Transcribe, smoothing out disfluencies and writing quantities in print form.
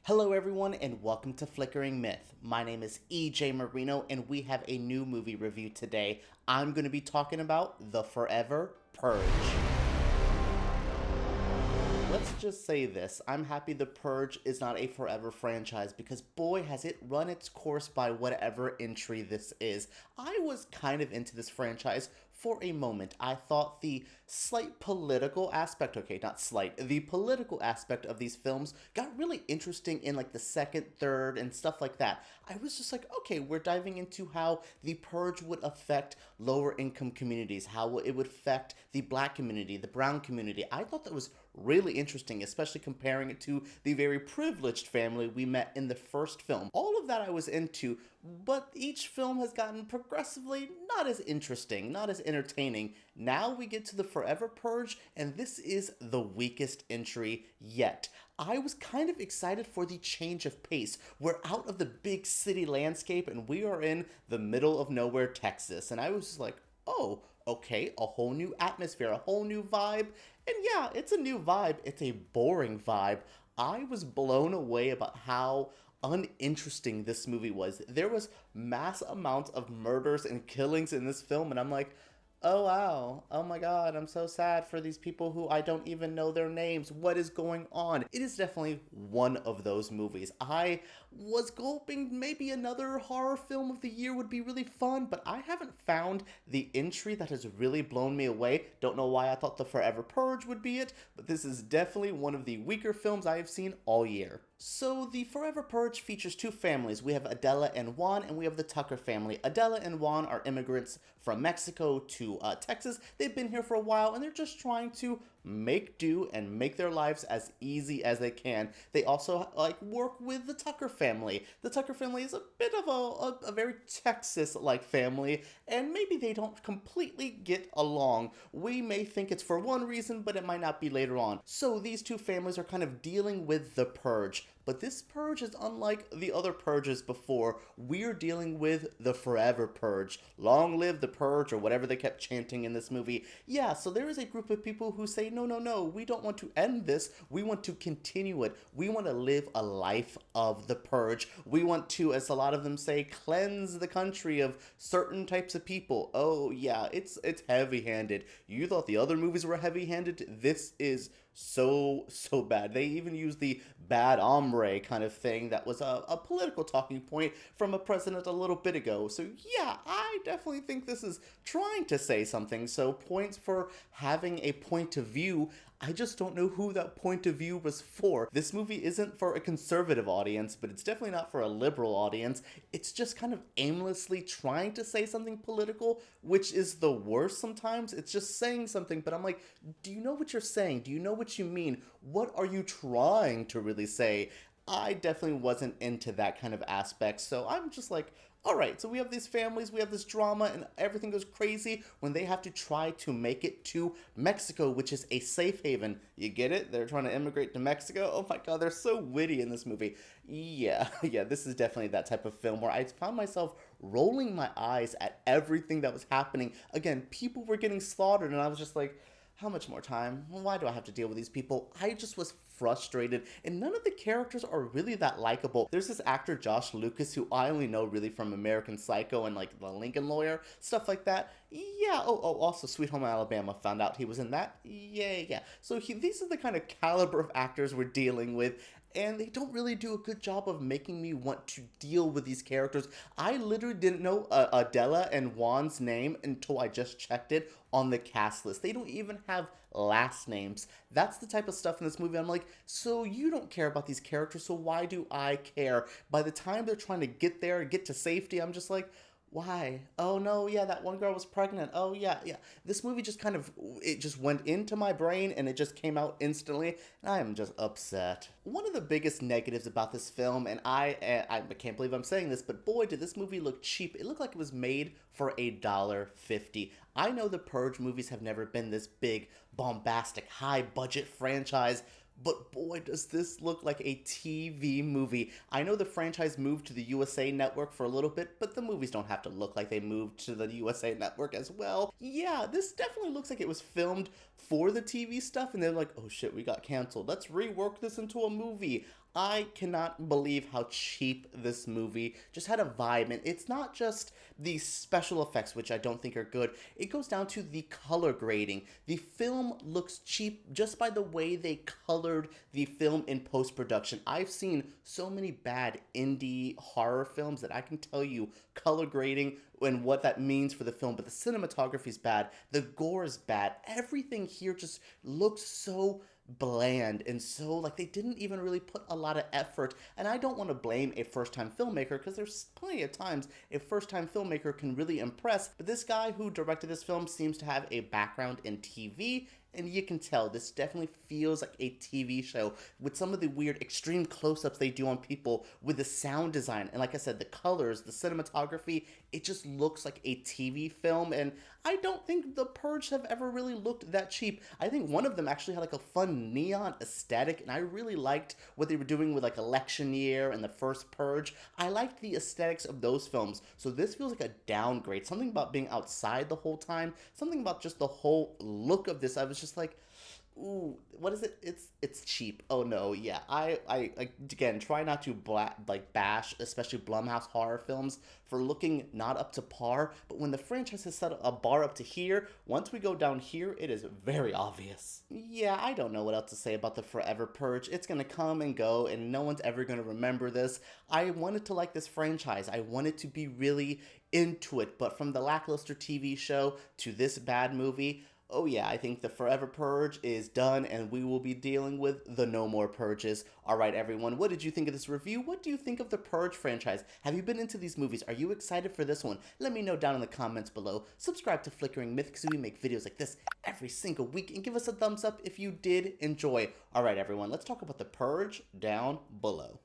Hello everyone and welcome to Flickering Myth. My name is EJ Marino and we have a new movie review today. I'm going to be talking about The Forever Purge. Let's just say this, I'm happy The Purge is not a forever franchise because boy has it run its course by whatever entry this is. I was kind of into this franchise for a moment. I thought the slight political aspect, the political aspect of these films got really interesting in like the second, third, and stuff like that. I was just like, okay, we're diving into how the Purge would affect lower income communities, how it would affect the black community, the brown community. I thought that was really interesting, especially comparing it to the very privileged family we met in the first film. All of that I was into, but each film has gotten progressively not as interesting, not as entertaining. Now we get to the Forever Purge, and this is the weakest entry yet. I was kind of excited for the change of pace. We're out of the big city landscape, and we are in the middle of nowhere, Texas. And I was just like, oh, okay, a whole new atmosphere, a whole new vibe. And yeah, it's a new vibe. It's a boring vibe. I was blown away about how uninteresting this movie was. There was mass amounts of murders and killings in this film, and I'm like, oh wow, oh my god, I'm so sad for these people who I don't even know their names. What is going on? It is definitely one of those movies. I was hoping maybe another horror film of the year would be really fun, but I haven't found the entry that has really blown me away. Don't know why I thought The Forever Purge would be it, but this is definitely one of the weaker films I have seen all year. So the Forever Purge features two families. We have Adela and Juan, and we have the Tucker family. Adela and Juan are immigrants from Mexico to Texas. They've been here for a while, and they're just trying to make do and make their lives as easy as they can. They also work with the Tucker family. The Tucker family is a bit of a very Texas-like family, and maybe they don't completely get along. We may think it's for one reason, but it might not be later on. So these two families are kind of dealing with the purge. But this purge is unlike the other purges before. We're dealing with the Forever Purge. Long live the purge, or whatever they kept chanting in this movie. Yeah, so there is a group of people who say, no, we don't want to end this. We want to continue it. We want to live a life of the purge. We want to, as a lot of them say, cleanse the country of certain types of people. Oh yeah, it's heavy-handed. You thought the other movies were heavy-handed? This is so bad. They even used the bad hombre kind of thing that was a political talking point from a president a little bit ago. So yeah, I definitely think this is trying to say something. So points for having a point of view. I just don't know who that point of view was for. This movie isn't for a conservative audience, but it's definitely not for a liberal audience. It's just kind of aimlessly trying to say something political, which is the worst sometimes. It's just saying something, but I'm like, do you know what you're saying? Do you know what you mean? What are you trying to really say? I definitely wasn't into that kind of aspect, so I'm just like, alright, so we have these families, we have this drama, and everything goes crazy when they have to try to make it to Mexico, which is a safe haven. You get it? They're trying to immigrate to Mexico? Oh my god, they're so witty in this movie. Yeah, this is definitely that type of film where I found myself rolling my eyes at everything that was happening. Again, people were getting slaughtered, and I was just like, how much more time? Why do I have to deal with these people? I just was frustrated, and none of the characters are really that likable. There's this actor, Josh Lucas, who I only know really from American Psycho and like The Lincoln Lawyer, stuff like that. Yeah, also Sweet Home Alabama, found out he was in that. Yeah. So these are the kind of caliber of actors we're dealing with, and they don't really do a good job of making me want to deal with these characters. I literally didn't know Adela and Juan's name until I just checked it on the cast list. They don't even have last names. That's the type of stuff in this movie. I'm like, so you don't care about these characters, so why do I care? By the time they're trying to get there, get to safety, I'm just like, why? Oh no, yeah, that one girl was pregnant. Oh yeah. This movie just it just went into my brain and it just came out instantly, and I am just upset. One of the biggest negatives about this film, and I can't believe I'm saying this, but boy, did this movie look cheap. It looked like it was made for $1.50. I know the Purge movies have never been this big, bombastic, high-budget franchise, but boy, does this look like a TV movie. I know the franchise moved to the USA Network for a little bit, but the movies don't have to look like they moved to the USA Network as well. Yeah, this definitely looks like it was filmed for the TV stuff, and they're like, oh shit, we got canceled. Let's rework this into a movie. I cannot believe how cheap this movie just had a vibe, and it's not just the special effects, which I don't think are good. It goes down to the color grading. The film looks cheap just by the way they colored the film in post-production. I've seen so many bad indie horror films that I can tell you color grading and what that means for the film, but the cinematography is bad, the gore is bad, everything here just looks so bland and so like they didn't even really put a lot of effort. And I don't want to blame a first-time filmmaker, because there's plenty of times a first-time filmmaker can really impress, but this guy who directed this film seems to have a background in TV, and you can tell this definitely feels like a TV show with some of the weird extreme close-ups they do on people, with the sound design, and like I said, the colors, the cinematography. It just looks like a TV film, and I don't think The Purge have ever really looked that cheap. I think one of them actually had like a fun neon aesthetic, and I really liked what they were doing with like Election Year and the first Purge. I liked the aesthetics of those films, so this feels like a downgrade. Something about being outside the whole time, something about just the whole look of this. I was just like, ooh, what is it? It's cheap. Oh no, yeah. I again try not to bash, especially Blumhouse horror films for looking not up to par. But when the franchise has set a bar up to here, once we go down here, it is very obvious. Yeah, I don't know what else to say about the Forever Purge. It's gonna come and go, and no one's ever gonna remember this. I wanted to like this franchise. I wanted to be really into it, but from the lackluster TV show to this bad movie, oh yeah, I think the Forever Purge is done, and we will be dealing with the no more purges. Alright everyone, what did you think of this review? What do you think of the Purge franchise? Have you been into these movies? Are you excited for this one? Let me know down in the comments below. Subscribe to Flickering Myth, because we make videos like this every single week, and give us a thumbs up if you did enjoy. Alright everyone, let's talk about the Purge down below.